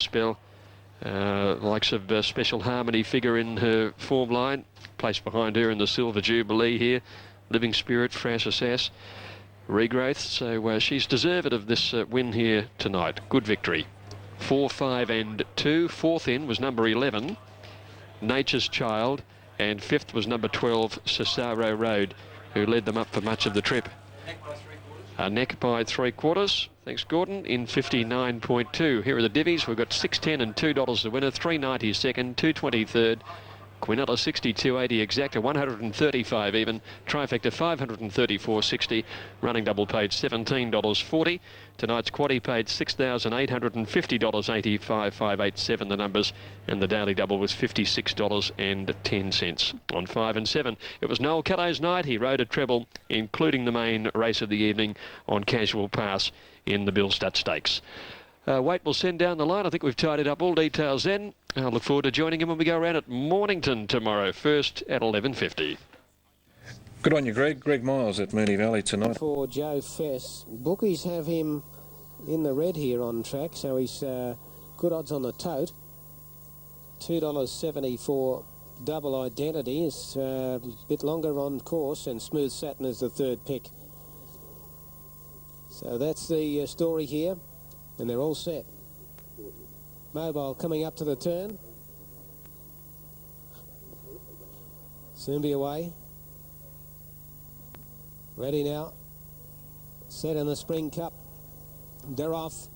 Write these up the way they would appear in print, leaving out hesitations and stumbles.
spell. Likes of Special Harmony figure in her form line. Placed behind her in the Silver Jubilee here. Living Spirit, Francis S. Regrowth. So she's deserved of this win here tonight. Good victory. 4, 5 and 2. Fourth in was number 11, Nature's Child. And fifth was number 12, Cesaro Road, who led them up for much of the trip. Neck by 3/4. Thanks, Gordon, in 59.2. Here are the divvies. We've got $6.10 and $2 the winner, $3.90 second, $2.20 third. Quinella 62.80 exacta, 135 even. Trifecta 534.60. Running double paid $17.40. Tonight's quaddie paid $6,850.85. 587 the numbers, and the daily double was $56.10. On 5 and 7, it was Noel Caddo's night. He rode a treble, including the main race of the evening on casual pass in the Billstat Stakes. Wait, we'll send down the line. I think we've tidied up all details then. I look forward to joining him when we go around at Mornington tomorrow, first at 11:50. Good on you, Greg. Greg Miles at Moonee Valley tonight. For Joe Fess. Bookies have him in the red here on track, so he's good odds on the tote. $2.70 for Double Identity. It's a bit longer on course, and Smooth Satin is the third pick. So that's the story here. And they're all set. Mobile coming up to the turn. Soon be away. Ready now. Set in the Spring Cup. They're off.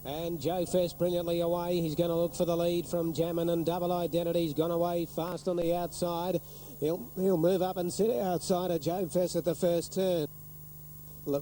And Joe Fess brilliantly away. He's going to look for the lead from Jammin', and Double Identity's gone away fast on the outside. He'll move up and sit outside of Joe Fess at the first turn.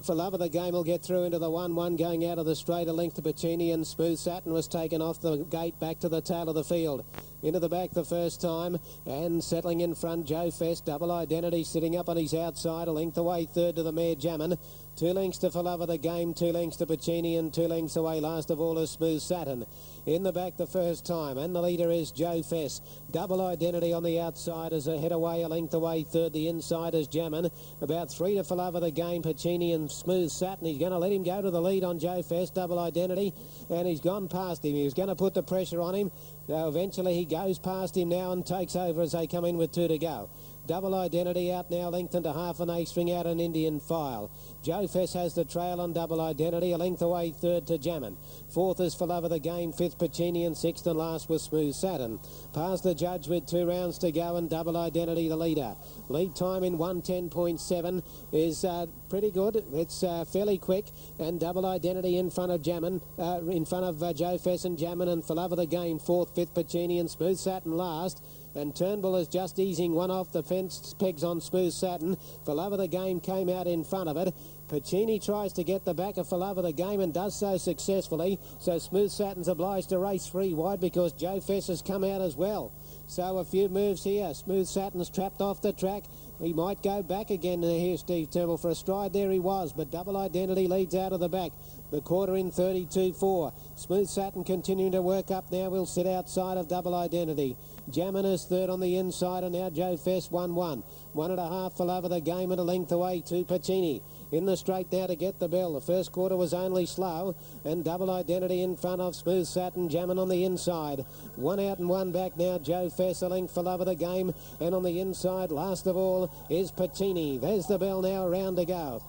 For Love of the Game, will get through into the 1-1 going out of the straight. A length to Puccini, and Smooth Satin was taken off the gate back to the tail of the field. Into the back the first time, and settling in front, Joe Fess. Double Identity sitting up on his outside. A length away third to the mare Jammin'. 2 lengths to For Love of the Game, 2 lengths to Puccini, and 2 lengths away last of all is Smooth Satin. In the back the first time, and the leader is Joe Fess. Double Identity on the outside as a head away, a length away third. The inside is Jammin'. About 3 to For Love of the Game, Puccini and Smooth Satin. He's going to let him go to the lead on Joe Fess, Double Identity, and he's gone past him. He was going to put the pressure on him. So eventually he goes past him now and takes over as they come in with 2 to go. Double Identity out now, lengthened to half an A-string out an Indian File. Joe Fess has the trail on Double Identity, a length away third to Jammin'. Fourth is For Love of the Game, fifth Puccini, and sixth and last was Smooth Satin. Past the judge with 2 rounds to go, and Double Identity the leader. Lead time in 1:10.7 is pretty good. It's fairly quick, and Double Identity in front of Jammin', in front of Joe Fess and Jammin', and For Love of the Game fourth, fifth Puccini, and Smooth Satin last. And Turnbull is just easing one off the fence pegs on Smooth Satin. For Love of the Game came out in front of it. Puccini tries to get the back of For Love of the Game and does so successfully. So Smooth Satin's obliged to race 3 wide because Joe Fess has come out as well. So a few moves here. Smooth Satin's trapped off the track. He might go back again here, Steve Turnbull. For a stride there he was, but Double Identity leads out of the back. The quarter in 32.4. Smooth Satin continuing to work up now. Will sit outside of Double Identity. Jammin' is third on the inside, and now Joe Fess 1-1. 1.5 For Love of the Game and a length away to Puccini. In the straight now to get the bell. The first quarter was only slow, and Double Identity in front of Smooth Satin. Jammin' on the inside. 1 out and 1 back now. Joe Fess, a length For Love of the Game, and on the inside, last of all, is Puccini. There's the bell now, around to go.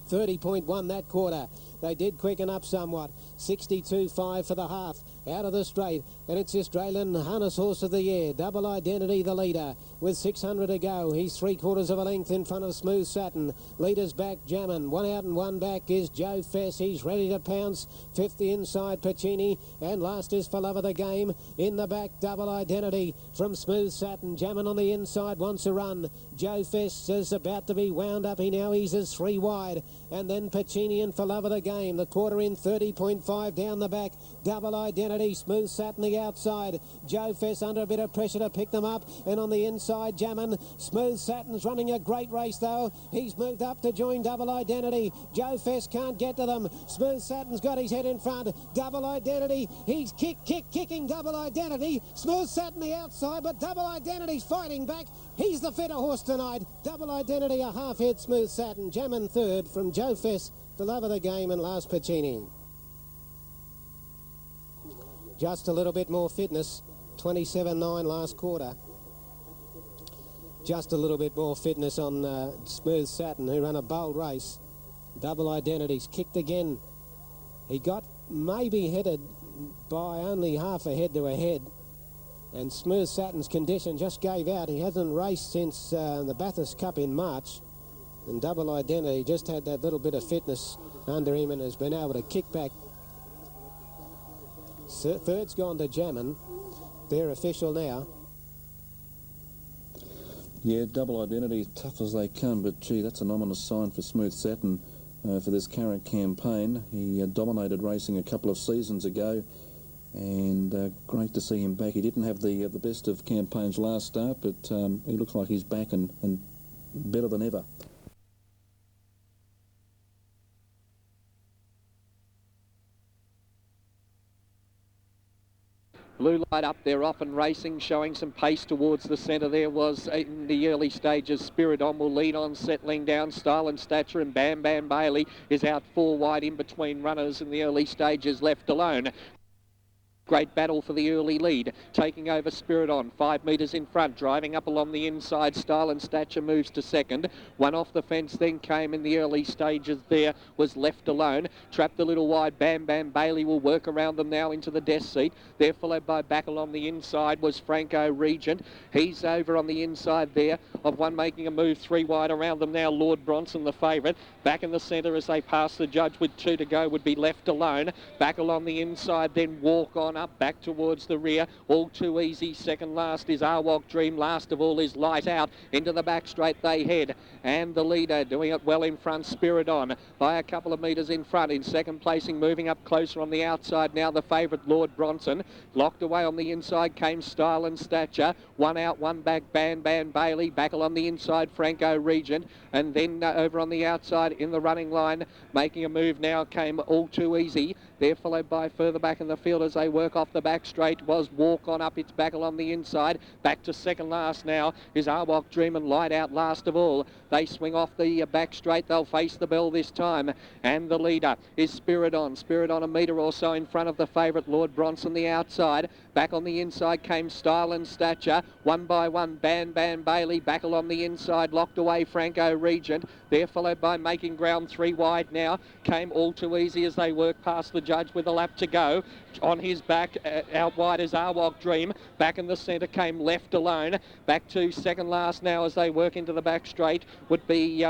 30.1 that quarter. They did quicken up somewhat. 62.5 for the half. Out of the straight, and it's Australian harness horse of the year. Double Identity the leader with 600 to go. He's 3/4 of a length in front of Smooth Satin. Leaders back, Jammin'. 1 out and 1 back is Joe Fess. He's ready to pounce. 5th the inside, Puccini, and last is For Love of the Game. In the back, Double Identity from Smooth Satin. Jammin' on the inside wants a run. Joe Fess is about to be wound up. He now eases 3 wide, and then Puccini and For Love of the Game. The quarter in 30.5 down the back. Double Identity, Smooth Satin the outside. Joe Fess under a bit of pressure to pick them up, and on the inside, Jammin'. Smooth Satin's running a great race though. He's moved up to join Double Identity. Joe Fess can't get to them. Smooth Satin's got his head in front. Double Identity, he's kicking Double Identity. Smooth Satin the outside, but Double Identity's fighting back. He's the fitter horse tonight. Double Identity a half head, Smooth Satin. Jammin' third from Joe Fess, For Love of the Game, and last Puccini. just a little bit more fitness. 27.9 last quarter. Just a little bit more fitness on Smooth Satin, who ran a bold race. Double Identities kicked again. He got maybe headed by only half a head to a head, and Smooth Satin's condition just gave out. He hasn't raced since the Bathurst Cup in March, and Double Identity just had that little bit of fitness under him and has been able to kick back. Third's gone to Jammin. They're official now. Yeah, Double Identity, tough as they come, but gee, that's an ominous sign for Smooth Satin for this current campaign. He dominated racing a couple of seasons ago, and great to see him back. He didn't have the best of campaigns last start, but he looks like he's back and better than ever. Blue Light up there, off and racing, showing some pace towards the centre. There was in the early stages. Spirit On will lead on, settling down. Style and Stature and Bam Bam Bailey is out 4 wide in between runners in the early stages, left alone. Great battle for the early lead, taking over Spirit On, 5 metres in front, driving up along the inside. Style and Stature moves to second. One off the fence then came in the early stages there, was left alone. Trapped a little wide, Bam Bam Bailey will work around them now into the death seat. There followed by back along the inside was Franco Regent. He's over on the inside there of one making a move 3 wide around them now. Lord Bronson, the favourite. Back in the centre as they pass the judge with 2 to go, would be left alone. Back along the inside, then Walk On up, back towards the rear. All Too Easy, second last is Arwalk Dream. Last of all is Light Out. Into the back straight they head. And the leader doing it well in front, Spirit On, by a couple of metres in front. In second placing, moving up closer on the outside now, the favourite Lord Bronson. Locked away on the inside came Style and Stature. 1 out, 1 back, Bam Bam Bailey. Back along the inside, Franco Regent. And then over on the outside in the running line, making a move now came All Too Easy. They're followed by further back in the field as they work off the back straight was Walk On up. It's back along the inside. Back to second last now is Arwalk Dream and Light Out last of all. They swing off the back straight. They'll face the bell this time. And the leader is Spirit On. Spirit On a metre or so in front of the favourite Lord Bronson the outside. Back on the inside came Style and Stature. 1 by 1 Bam Bam Bailey. Back along the inside locked away Franco Regent. They're followed by making ground 3 wide now. Came All Too Easy as they work past the judge with a lap to go. On his back out wide is Arwalk Dream. Back in the centre came Left Alone. Back to second last now as they work into the back straight would be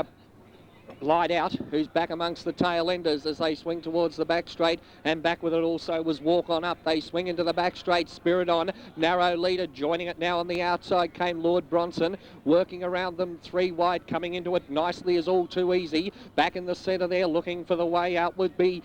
Light Out, who's back amongst the tail enders as they swing towards the back straight, and back with it also was Walk On up. They swing into the back straight. Spirit On, narrow leader, joining it now on the outside came Lord Bronson, working around them 3 wide, coming into it nicely is All Too Easy. Back in the centre there, looking for the way out would be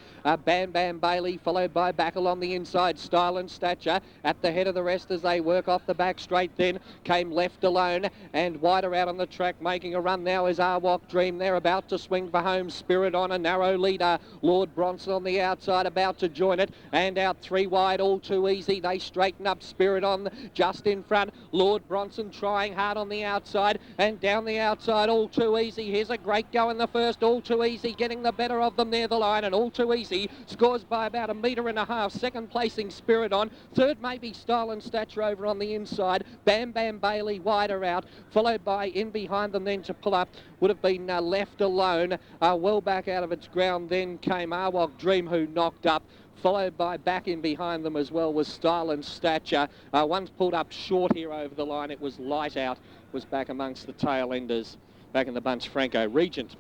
Bam Bam Bailey, followed by back along the inside Style and Stature. At the head of the rest as they work off the back straight then came Left Alone, and wider out on the track making a run now is Arwalk Dream. They're about to swing for home. Spirit On, a narrow leader. Lord Bronson on the outside about to join it, and out 3 wide All Too Easy. They straighten up. Spirit On just in front. Lord Bronson trying hard on the outside, and down the outside All Too Easy. Here's a great go in the first. All Too Easy getting the better of them near the line, and All Too Easy scores by about 1.5 metres. Second placing Spirit On. Third maybe Style and Stature over on the inside. Bam Bam Bailey wider out, followed by in behind them then to pull up would have been Left Alone. Well back out of its ground then came Arwalk Dream, who knocked up. Followed by back in behind them as well was Style and Stature. One's pulled up short here over the line. It was Light Out, was back amongst the tail enders. Back in the bunch, Franco Regent.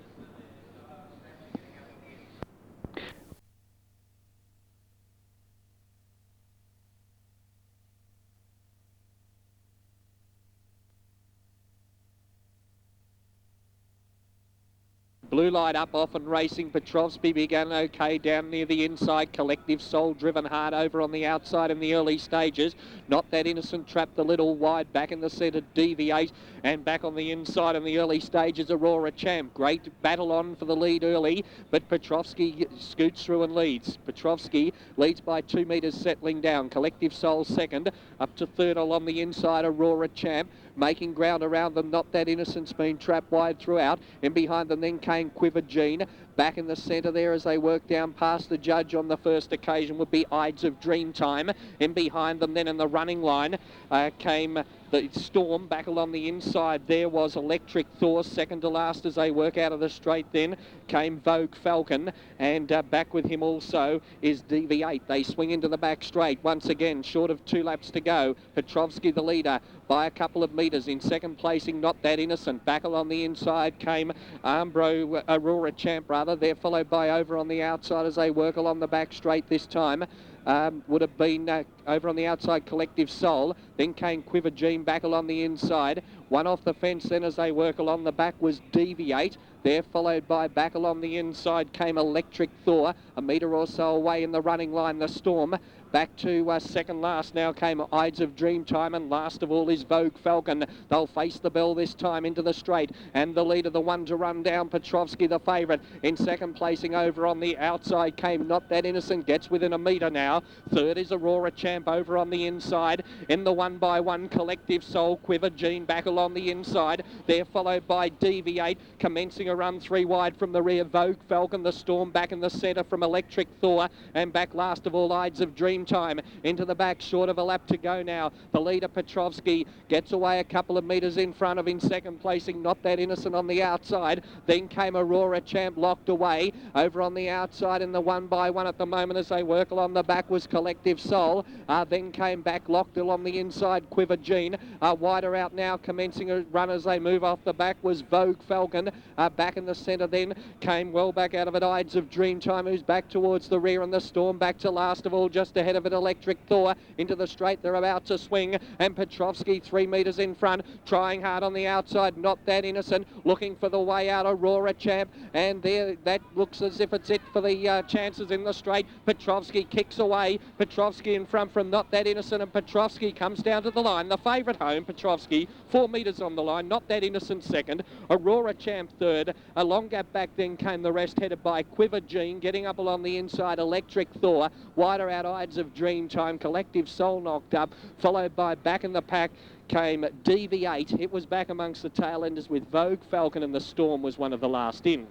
Blue Light up, off and racing. Petrovsky began okay down near the inside. Collective Soul driven hard over on the outside in the early stages. Not That Innocent trapped a little wide. Back in the centre, Deviate. And back on the inside in the early stages, Aurora Champ. Great battle on for the lead early, but Petrovsky scoots through and leads. Petrovsky leads by 2 metres, settling down. Collective Soul second. Up to third along the inside, Aurora Champ. Making ground around them. Not That Innocent's been trapped wide throughout. In behind them then came Quiver Jean. Back in the centre there as they work down past the judge on the first occasion would be Ides of Dreamtime. In behind them then in the running line came the Storm. Back along the inside there was Electric Thor. Second to last as they work out of the straight then came Vogue Falcon, and back with him also is DV8. They swing into the back straight once again, short of 2 laps to go. Petrovsky the leader by a couple of metres. In second placing, Not That Innocent. Back along the inside came Aurora Champ rather. They're followed by over on the outside as they work along the back straight this time. Would have been over on the outside Collective Soul. Then came Quiver Jean back along the inside. One off the fence then as they work along the back was Deviate. They're followed by back along the inside came Electric Thor. A metre or so away in the running line, the Storm. Back to second last now came Ides of Dreamtime, and last of all is Vogue Falcon. They'll face the bell this time into the straight, and the leader, the one to run down, Petrovsky the favourite. In second placing over on the outside came Not That Innocent, gets within a metre now. Third is Aurora Champ over on the inside. In the 1x1 Collective Soul, Quiver Jean back along the inside. They're followed by Deviate, commencing a run 3 wide from the rear. Vogue Falcon, the Storm back in the centre from Electric Thor, and back last of all Ides of Dreamtime. Into the back, short of a lap to go now. The leader Petrovsky gets away a couple of metres in front of, in second placing Not That Innocent on the outside. Then came Aurora Champ locked away. Over on the outside in the 1x1 at the moment as they work along the back was Collective Soul. Then came back locked along the inside Quiver Jean. Wider out now, commencing a run as they move off the back was Vogue Falcon. Back in the centre then came well back out of it Ides of Dreamtime, who's back towards the rear, and the Storm back to last of all just ahead of it Electric Thor. Into the straight they're about to swing, and Petrovsky 3 metres in front, trying hard on the outside. Not That Innocent looking for the way out. Aurora Champ, and there that looks as if it's it for the chances in the straight. Petrovsky kicks away. Petrovsky in front from Not That Innocent, and Petrovsky comes down to the line. The favourite home, Petrovsky, 4 metres on the line. Not That Innocent second, Aurora Champ third. A long gap back then came the rest, headed by Quiver Jean. Getting up along the inside Electric Thor. Wider out Ides of Dreamtime. Collective Soul knocked up, followed by back in the pack came DV8. It was back amongst the tail enders with Vogue Falcon, and the Storm was one of the last in.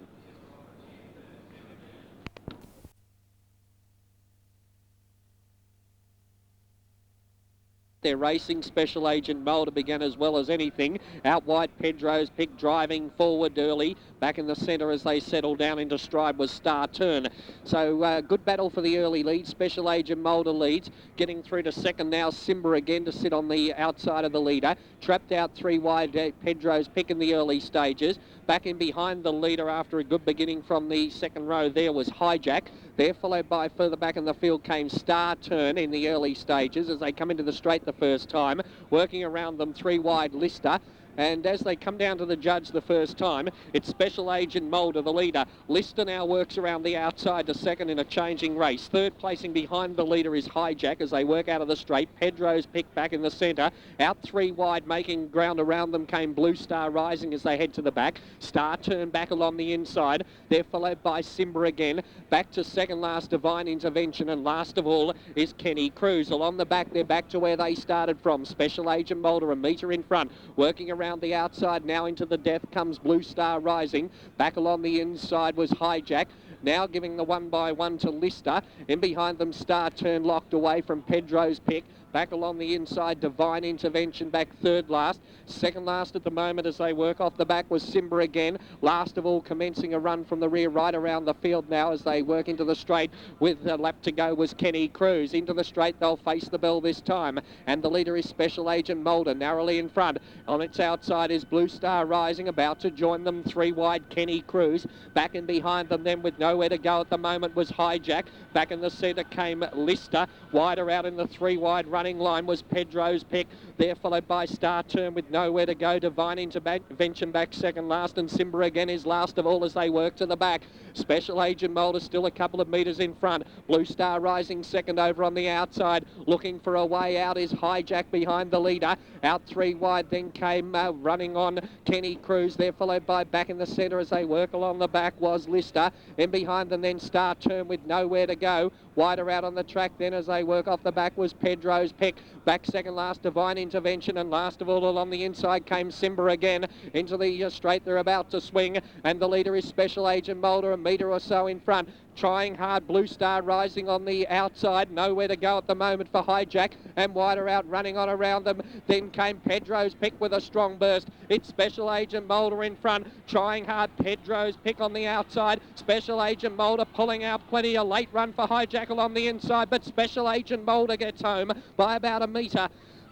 They're racing. Special Agent Mulder began as well as anything. Out wide, Pedro's pick driving forward early. Back in the centre as they settle down into stride was Star Turn. So good battle for the early lead. Special Agent Mulder leads. Getting through to second now, Simba again to sit on the outside of the leader. Trapped out 3 wide, Pedro's pick in the early stages. Back in behind the leader after a good beginning from the second row there was Hijack. They're followed by further back in the field came Star Turn in the early stages as they come into the straight the first time. Working around them 3 wide Lister. And as they come down to the judge the first time, it's Special Agent Mulder, the leader. Lister now works around the outside to second in a changing race. Third placing behind the leader is Hijack as they work out of the straight. Pedro's picked back in the centre. Out 3 wide, making ground around them came Blue Star Rising as they head to the back. Star Turn back along the inside. They're followed by Simba again. Back to second last, Divine Intervention. And last of all is Kenny Cruz. Along the back, they're back to where they started from. Special Agent Mulder a metre in front. Working around the outside now into the death comes Blue Star Rising. Back along the inside was Hijack. Now giving the 1x1 to Lister. In behind them Star Turn locked away from Pedro's pick. Back along the inside, Divine Intervention back third last. Second last at the moment as they work off the back was Simba again. Last of all, commencing a run from the rear right around the field now as they work into the straight. With a lap to go was Kenny Cruz. Into the straight, they'll face the bell this time. And the leader is Special Agent Mulder, narrowly in front. On its outside is Blue Star Rising, about to join them 3 wide, Kenny Cruz. Back in behind them then with nowhere to go at the moment was Hijack. Back in the centre came Lister. Wider out in the 3 wide running line was Pedro's pick. They're followed by Star Turn with nowhere to go. Divine Intervention back second last, and Simba again is last of all as they work to the back. Special Agent Mulder still a couple of metres in front. Blue Star Rising second over on the outside. Looking for a way out is Hijack behind the leader. Out 3 wide then came running on Kenny Cruz. They're followed by back in the centre as they work along the back was Lister. In behind them then Star Turn with nowhere to go. Wider out on the track then as they work off the back was Pedro's Pick. Back second last Divine Intervention, and last of all along the inside came Simba again. Into the straight they're about to swing, and the leader is Special Agent Mulder, a metre or so in front. Trying hard, Blue Star rising on the outside. Nowhere to go at the moment for Hijack, and wider out running on around them. Then came Pedro's Pick with a strong burst. It's Special Agent Mulder in front. Trying hard, Pedro's Pick on the outside. Special Agent Mulder pulling out plenty. A late run for Hijack on the inside, but Special Agent Mulder gets home by about a metre.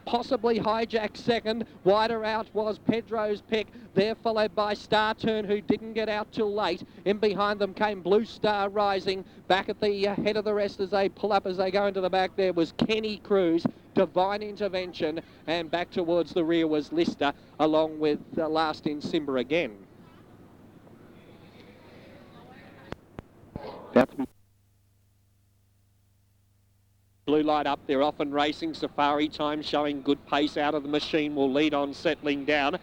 Possibly Hijack second. Wider out was Pedro's Pick. There followed by Star Turn, who didn't get out till late. In behind them came Blue Star Rising. Back at the head of the rest as they pull up, as they go into the back there was Kenny Cruz, Divine Intervention, and back towards the rear was Lister, along with last in Simba again. About to be Blue light up, they're off and racing. Safari Time showing good pace out of the machine, will lead on settling down.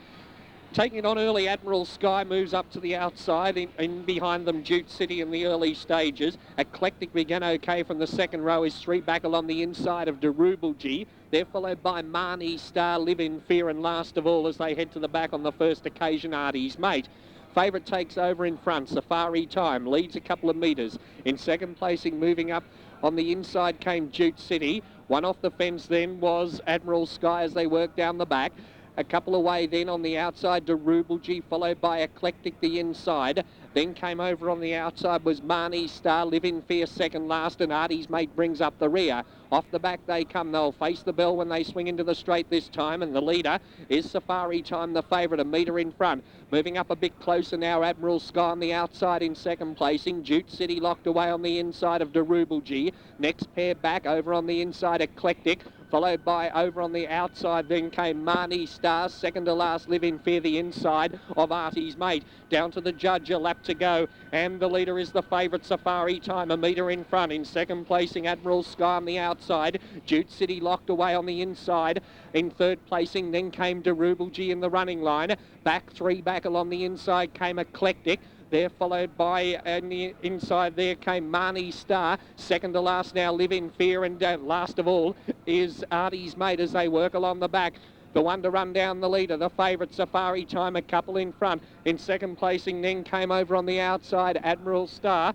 Taking it on early, Admiral Sky moves up to the outside. In behind them, Jute City in the early stages. Eclectic began okay from the second row, is three back along the inside of Darubalji. They're followed by Marnie Star, Live in Fear, and last of all as they head to the back on the first occasion, Artie's Mate. Favourite takes over in front. Safari Time leads a couple of metres. In second placing, moving up on the inside came Jute City. One off the fence then was Admiral Sky as they work down the back. A couple away then on the outside, Darubalji, followed by Eclectic the inside. Then came over on the outside was Marnie Star, Live in Fear second last, and Artie's Mate brings up the rear. Off the back they come. They'll face the bell when they swing into the straight this time, and the leader is Safari Time, the favourite, a metre in front. Moving up a bit closer now, Admiral Sky on the outside in second placing. Jute City locked away on the inside of Darubalji. Next pair back over on the inside, Eclectic. Followed by over on the outside then came Marnie Star, second to last Live in Fear the inside of Artie's Mate. Down to the judge, a lap to go, and the leader is the favourite Safari Time, a metre in front. In second placing, Admiral Sky on the outside. Jute City locked away on the inside. In third placing then came Darubalji in the running line. Back three back along the inside came Eclectic. There followed by, on the inside there came Marnie Star. Second to last now, Live in Fear, and last of all is Artie's Mate as they work along the back. The one to run down the leader, the favourite Safari Time, a couple in front. In second placing then came over on the outside Admiral Sky.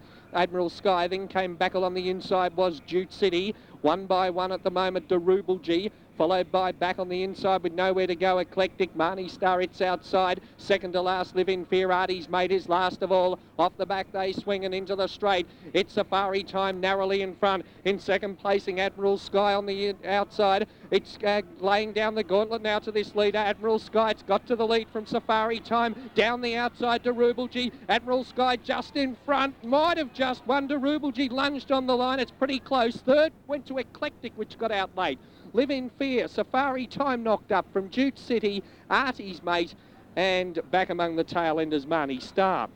Then came back along the inside was Jute City. One by one at the moment, Darubalji. Followed by back on the inside with nowhere to go, Eclectic. Marnie Star, it's outside. Second to last, Live in Fear. Artie's Mate is last of all. Off the back they swing and into the straight. It's Safari Time narrowly in front. In second placing, Admiral Sky on the outside. It's laying down the gauntlet now to this leader, Admiral Sky. It's got to the lead from Safari Time. Down the outside, Darubalji. Admiral Sky just in front. Might have just won. Darubalji lunged on the line. It's pretty close. Third went to Eclectic, which got out late. Live in Fear, Safari Time knocked up from Jute City, Artie's Mate, and back among the tail enders, Marnie Star.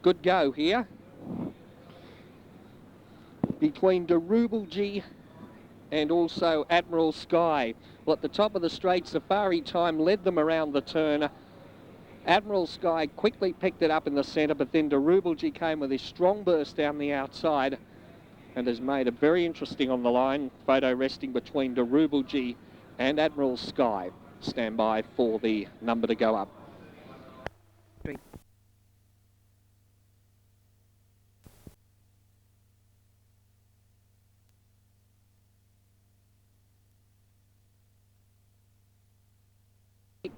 Good go here between Darubalji and also Admiral Sky. Well, at the top of the straight, Safari Time led them around the turn. Admiral Sky quickly picked it up in the centre, but then Darubalji came with his strong burst down the outside and has made it very interesting on the line. Photo resting between Darubalji and Admiral Sky. Stand by for the number to go up.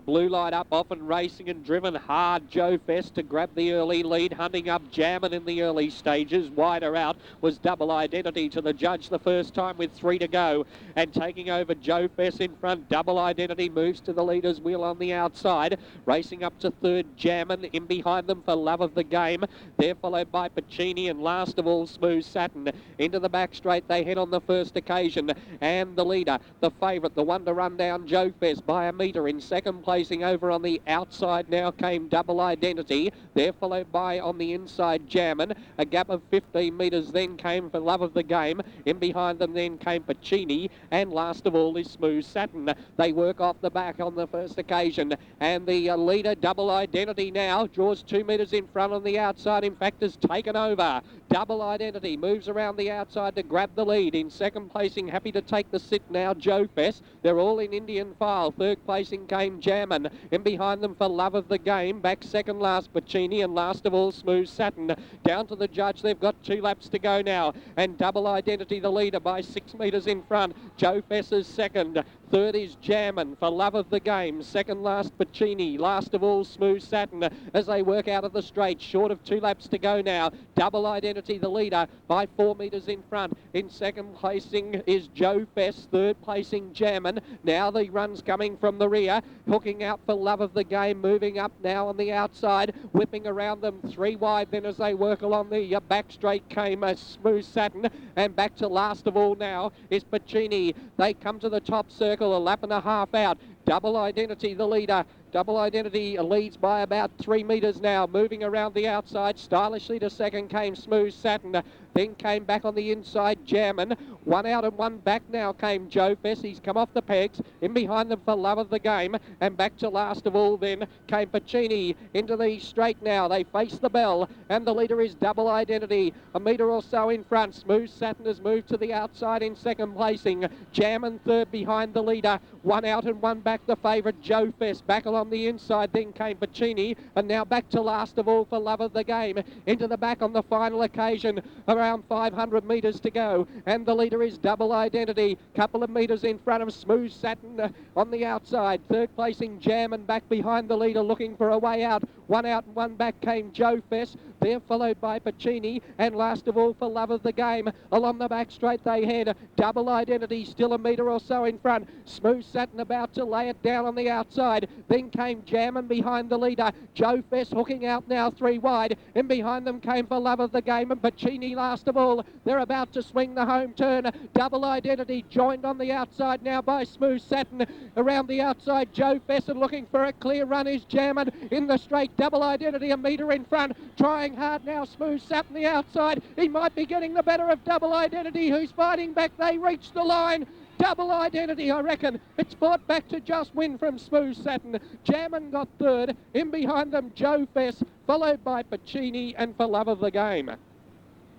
Blue light up, off and racing and driven hard. Joe Fest to grab the early lead, hunting up Jammin in the early stages. Wider out was Double Identity to the judge the first time with three to go. And taking over Joe Fest in front, Double Identity moves to the leader's wheel on the outside. Racing up to third, Jammin in behind them for Love of the Game. They're followed by Pacini and last of all Smooth Satin. Into the back straight they head on the first occasion. And the leader, the favourite, the one to run down Joe Fest by a metre. In second second placing over on the outside now came Double Identity. They're followed by on the inside Jammin. A gap of 15 metres then came For Love of the Game. In behind them then came Pacini, and last of all is Smooth Satin. They work off the back on the first occasion, and the leader Double Identity now draws 2 metres in front on the outside. In fact, has taken over. Double Identity moves around the outside to grab the lead. In second placing, happy to take the sit now, Joe Fess. They're all in Indian file. Third placing came Jammin. In behind them For Love of the Game. Back second last Pacini, and last of all Smooth Satin. Down to the judge. They've got 2 laps to go now, and Double Identity the leader by 6 metres in front. Joe Fess is second. Third is Jammin. For Love of the Game. Second last Pacini. Last of all Smooth Satin as they work out of the straight. Short of 2 laps to go now. Double Identity the leader by 4 metres in front. In second placing is Joe Fess. Third placing Jammin. Now the run's coming from the rear. Hooking out For Love of the Game. Moving up now on the outside. Whipping around them 3 wide then as they work along the back straight came Smooth Satin. And back to last of all now is Pacini. They come to the top circle, a lap and a half out. Double Identity the leader. Double Identity leads by about 3 metres now, moving around the outside. Stylishly to second came Smooth Satin. Then came back on the inside Jammin. 1 out and 1 back now came Joe Fess. He's come off the pegs. In behind them For Love of the Game. And back to last of all then came Pacini into the straight now. They face the bell, and the leader is Double Identity. A metre or so in front. Smooth Satin has moved to the outside in second placing. Jammin third behind the leader. 1 out and 1 back the favourite Joe Fess. Back along the inside then came Pacini, and now back to last of all For Love of the Game. Into the back on the final occasion. Around 500 metres to go, and the leader is Double Identity. Couple of metres in front of Smooth Satin on the outside. Third placing Jammin back behind the leader looking for a way out. 1 out and 1 back came Joe Fess. They're followed by Pacini, and last of all For Love of the Game. Along the back straight they head. Double Identity still a metre or so in front. Smooth Satin about to lay it down on the outside. Then came Jammin behind the leader. Joe Fess hooking out now 3 wide. In behind them came For Love of the Game, and Pacini last of all. They're about to swing the home turn. Double Identity joined on the outside now by Smooth Satin. Around the outside Joe Fess, and looking for a clear run is Jammin. In the straight Double Identity a metre in front. Trying hard now Smooth Satin the outside. He might be getting the better of Double Identity, who's fighting back. They reach the line. Double Identity, I reckon. It's brought back to just win from Smooth Satin. Jammin got third. In behind them Joe Fess, followed by Pacini and For Love of the Game.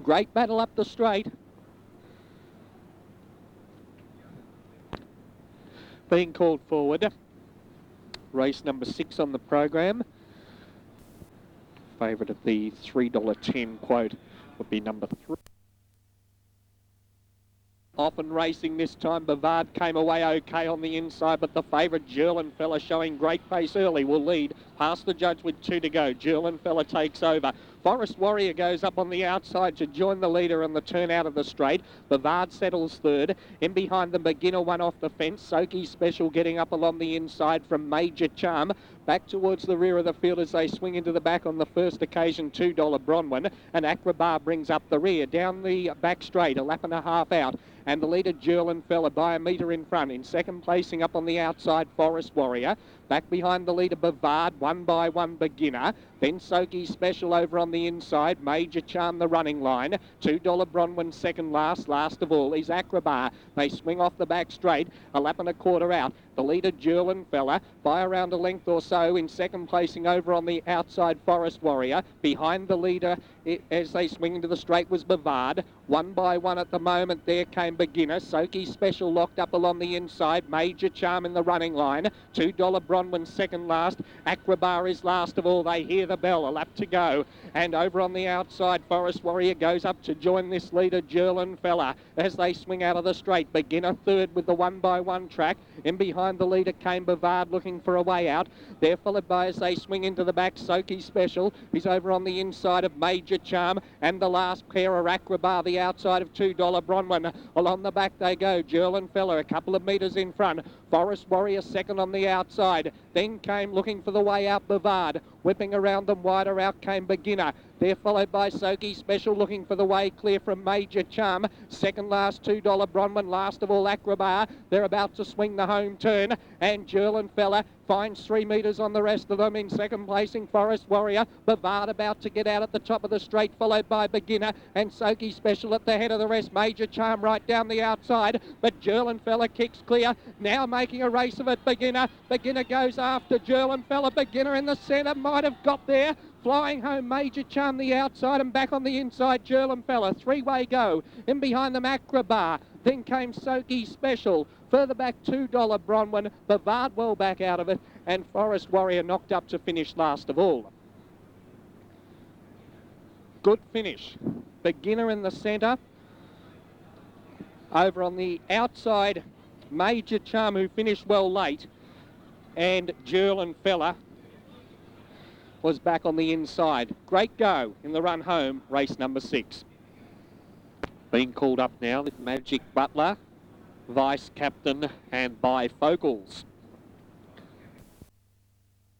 Great battle up the straight. Being called forward. Race number 6 on the program. Favourite of the $3.10 quote would be number 3. Often racing this time. Bavard came away okay on the inside, but the favourite Gerlenfella, showing great pace early, will lead past the judge with 2 to go. Gerlenfella takes over. Forest Warrior goes up on the outside to join the leader on the turn out of the straight. Bavard settles third. In behind them, Beginner one off the fence. Soki Special getting up along the inside from Major Charm. Back towards the rear of the field as they swing into the back on the first occasion, $2 Bronwyn. And Acrobar brings up the rear. Down the back straight, a lap and a half out. And the leader, Gerlenfella, by a metre in front. In second placing up on the outside, Forest Warrior. Back behind the leader, Bavard, 1 by 1 Beginner. Then Soki Special over on the inside. Major Charm the running line. $2 Bronwyn second last. Last of all is Acrobar. They swing off the back straight. A lap and a quarter out. The leader, Gerlenfella, by around a length or so. In second placing over on the outside, Forest Warrior. Behind the leader as they swing into the straight was Bavard. 1 by 1 at the moment. There came Beginner. Soki Special locked up along the inside. Major Charm in the running line. $2 Bronwyn second last. Acrobar is last of all. They hear the bell. A lap to go. And over on the outside, Forest Warrior goes up to join this leader, Gerlenfella, as they swing out of the straight. Beginner third with the 1 by 1 track. In behind the leader came Bavard looking for a way out. They're followed by, as they swing into the back, Soki Special. He's over on the inside of Major Charm. And the last pair are Acrobar, the outside of $2 Bronwyn. Along the back they go. Gerlenfella a couple of metres in front. Forest Warrior second on the outside. Then came looking for the way out Bavard. Whipping around them wider out came Beginner. They're followed by Soki Special, looking for the way clear from Major Charm. Second last $2 Bronwyn, last of all Acrobar. They're about to swing the home turn, and Gerlin Fella finds 3 metres on the rest of them. In second placing, Forest Warrior. Bavard about to get out at the top of the straight, followed by Beginner, and Soki Special at the head of the rest. Major Charm right down the outside, but Gerlin Fella kicks clear. Now making a race of it, Beginner. Beginner goes after Gerlin Fella. Beginner in the centre, might have got there. Flying home, Major Charm the outside, and back on the inside, Gerlin Fella. 3-way go. In behind them, Acrobar. Then came Soki Special. Further back, $2 Bronwyn. Bavard well back out of it, and Forest Warrior knocked up to finish last of all. Good finish. Beginner in the centre. Over on the outside, Major Charm, who finished well late, and Gerlin Fella was back on the inside. Great go in the run home, race number 6. Being called up now with Magic Butler, Vice Captain, and Bifocals.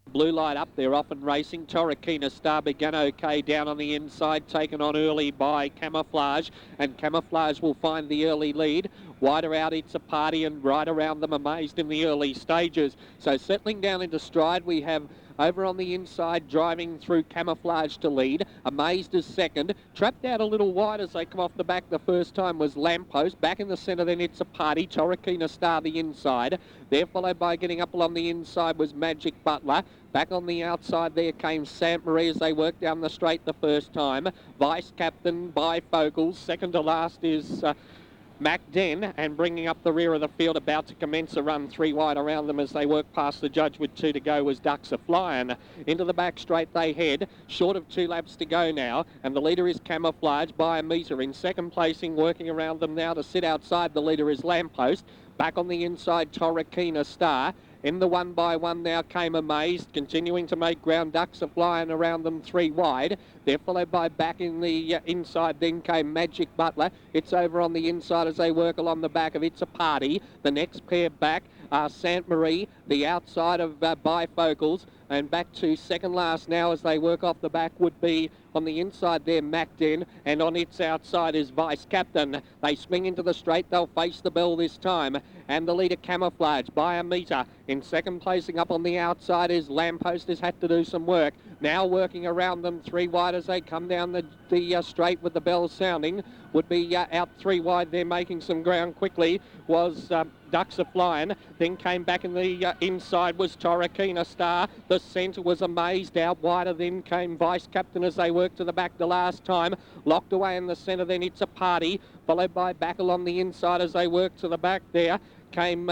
Blue light up there, off and racing. Torquina Star began okay down on the inside, taken on early by Camouflage, and Camouflage will find the early lead. Wider out, It's a Party, and right around them, Amazed in the early stages. So settling down into stride, we have over on the inside, driving through Camouflage to lead. Amazed is second. Trapped out a little wide as they come off the back the first time was Lamppost. Back in the centre then, It's a Party. Torquina Star the inside. There followed by getting up along the inside was Magic Butler. Back on the outside there came Saint Marie as they worked down the straight the first time. Vice Captain, Bifocals. Second to last is Mac Den, and bringing up the rear of the field, about to commence a run 3 wide around them as they work past the judge with 2 to go was Ducks A-Flyin'. Into the back straight they head, short of 2 laps to go now, and the leader is Camouflage by a metre. In second placing, working around them now to sit outside the leader is Lamppost. Back on the inside, Torquina Star. In the 1-by-1 now came Amazed, continuing to make ground. Ducks A-Flyin' around them 3 wide. They're followed by back in the inside, then came Magic Butler. It's over on the inside as they work along the back of It's a Party. The next pair back are Saint Marie, the outside of Bifocals, and back to second last now as they work off the back would be on the inside there Macden, and on its outside is Vice Captain. They swing into the straight, they'll face the bell this time, and the leader Camouflage by a metre. In second placing up on the outside is Lamppost, has had to do some work. Now working around them 3 wide as they come down the straight with the bell sounding. Would be out 3 wide there, making some ground quickly was Ducks A-Flyin'. Then came back in the inside was Torquina Star. The centre was Amazed, out wider then came Vice Captain as they worked to the back the last time. Locked away in the centre then It's a Party, followed by back along the inside as they worked to the back there came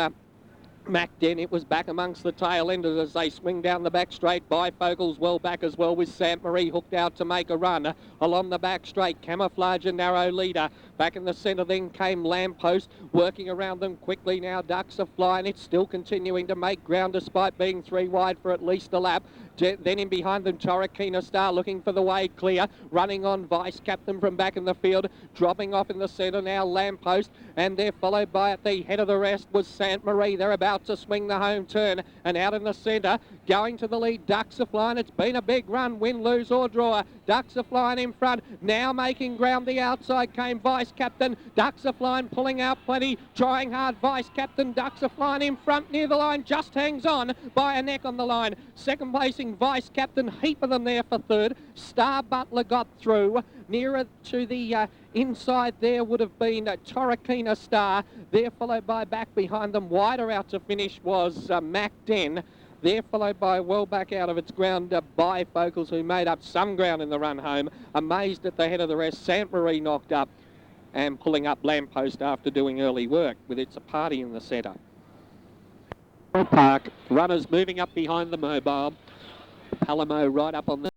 Mac Den. It was back amongst the tail enders as they swing down the back straight. Bifocals well back as well with Saint Marie hooked out to make a run. Along the back straight, Camouflage a narrow leader. Back in the centre then came Lamppost, working around them quickly now. Ducks A-Flyin'. It's still continuing to make ground despite being 3 wide for at least a lap. Then in behind them, Torquina Star looking for the way clear. Running on Vice Captain from back in the field. Dropping off in the centre now, Lamppost. And they're followed by at the head of the rest was Saint Marie. They're about to swing the home turn. And out in the centre, going to the lead, Ducks A-Flyin'. It's been a big run, win, lose or draw. Ducks A-Flyin' in front. Now making ground the outside came Vice Captain. Ducks A-Flyin' pulling out plenty. Trying hard, Vice Captain. Ducks A-Flyin' in front near the line. Just hangs on by a neck on the line. Second placing Vice Captain, heap of them there for third. Star Butler got through. Nearer to the inside there would have been Torquina Star. There followed by back behind them. Wider out to finish was Mac Den. There followed by well back out of its ground Bifocals, who made up some ground in the run home. Amazed at the head of the rest. Saint Marie knocked up and pulling up Lamppost after doing early work with It's a Party in the centre. Park runners moving up behind the mobile. Palamo right up on the